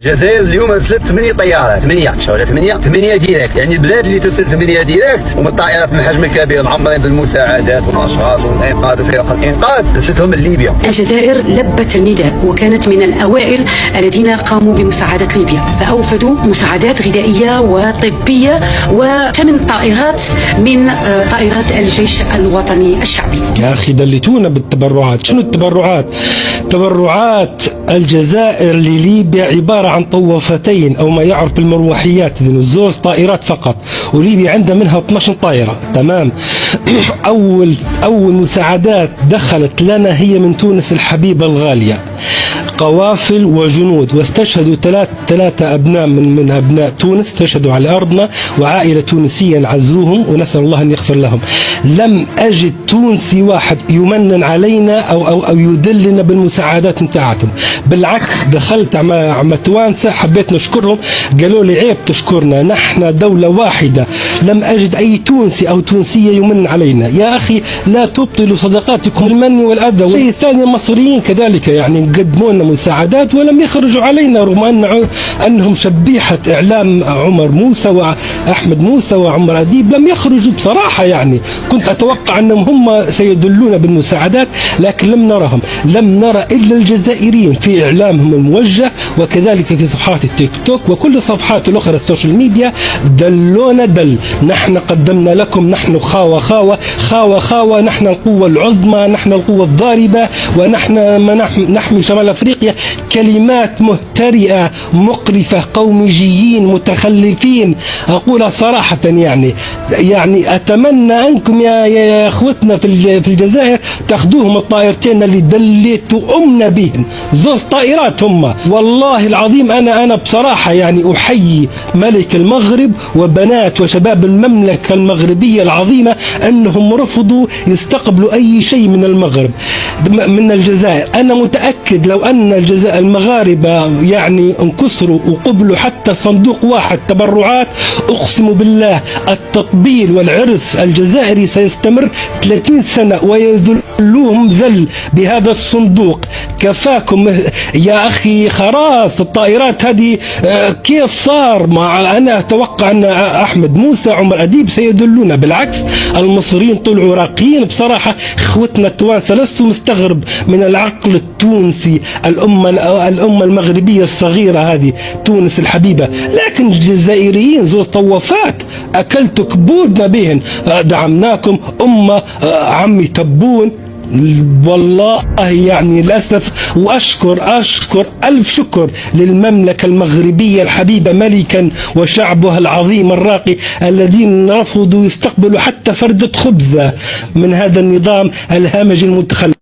الجزائر اليوم ارسلت 8 طيارات 8 ديريكت، يعني البلاد اللي ترسل 8 ديريكت ومن الطائرات من الحجم الكبير معمرين بالمساعدات والاشخاص والانقاذ وفرق الانقاذ ارسلتهم لليبيا. الجزائر لبت النداء وكانت من الاوائل الذين قاموا بمساعده ليبيا، فاوفدوا مساعدات غذائيه وطبيه و8 طائرات من طائرات الجيش الوطني الشعبي. يا اخي دلتونا بالتبرعات. شنو التبرعات؟ تبرعات الجزائر لليبيا عباره عن طوافتين او ما يعرف بالمروحيات، زوز طائرات فقط، وليبيا عندها منها 12 طائره. تمام. اول مساعدات دخلت لنا هي من تونس الحبيبه الغاليه، قوافل وجنود، واستشهدوا ثلاثة أبناء من أبناء تونس، استشهدوا على أرضنا، وعائلة تونسية نعزوهم ونسأل الله أن يغفر لهم. لم أجد تونسي واحد يمنن علينا أو يدلنا بالمساعدات متاعتهم، بالعكس دخلت مع توانسة حبيت نشكرهم، قالوا لي عيب تشكرنا، نحن دولة واحدة. لم أجد أي تونسي أو تونسية يمن علينا. يا أخي لا تبطلوا صدقاتكم بالمن والأذى. والشيء الثاني المصريين كذلك يعني قدموا لنا مساعدات ولم يخرجوا علينا، رغم أنهم شبيحة إعلام عمر موسى وأحمد موسى وعمر أديب لم يخرجوا بصراحة. يعني كنت أتوقع أنهم هم سيدلون بالمساعدات، لكن لم نرهم، لم نرى إلا الجزائريين في إعلامهم الموجه، وكذلك في صفحات التيك توك وكل الصفحات الأخرى السوشيال ميديا دلونا دل. نحن قدمنا لكم، نحن خاوة، نحن القوة العظمى، نحن القوة الضاربة، ونحن نحمي شمال أفريقيا. كلمات مهترئة مقرفة، قوميجيين متخلفين، أقولها صراحة. يعني أتمنى أنكم يا أخوتنا في الجزائر تاخذوهم الطائرتين اللي دليتوا أمنا بهم، زوز طائرات هم. والله العظيم أنا بصراحة يعني أحيي ملك المغرب وبنات وشباب المملكة المغربية العظيمة أنهم رفضوا يستقبلوا أي شيء من المغرب من الجزائر. أنا متأكد لو أن المغاربة يعني انكسروا وقبلوا حتى صندوق واحد تبرعات، أقسم بالله التطبيل والعرس الجزائري سيستمر 30 سنة ويذلوهم ذل بهذا الصندوق. كفاكم يا أخي، خلاص الطائرات هذه كيف صار؟ أنا أتوقع أن أحمد موسى عمر أديب سيدلونا. بالعكس المصريين طلعوا راقيين بصراحة. إخوتنا التوانسة لست مستغرب من العقل التونسي، الأمة المغربية الصغيرة هذه تونس الحبيبة، لكن الجزائريين زوز طوافات أكلت كبودنا بهن، دعمناكم أمة عمي تبون. والله يعني للأسف. وأشكر ألف شكر للمملكة المغربية الحبيبة ملكا وشعبها العظيم الراقي الذين رفضوا يستقبلوا حتى فردة خبزة من هذا النظام الهامجي المتخلف.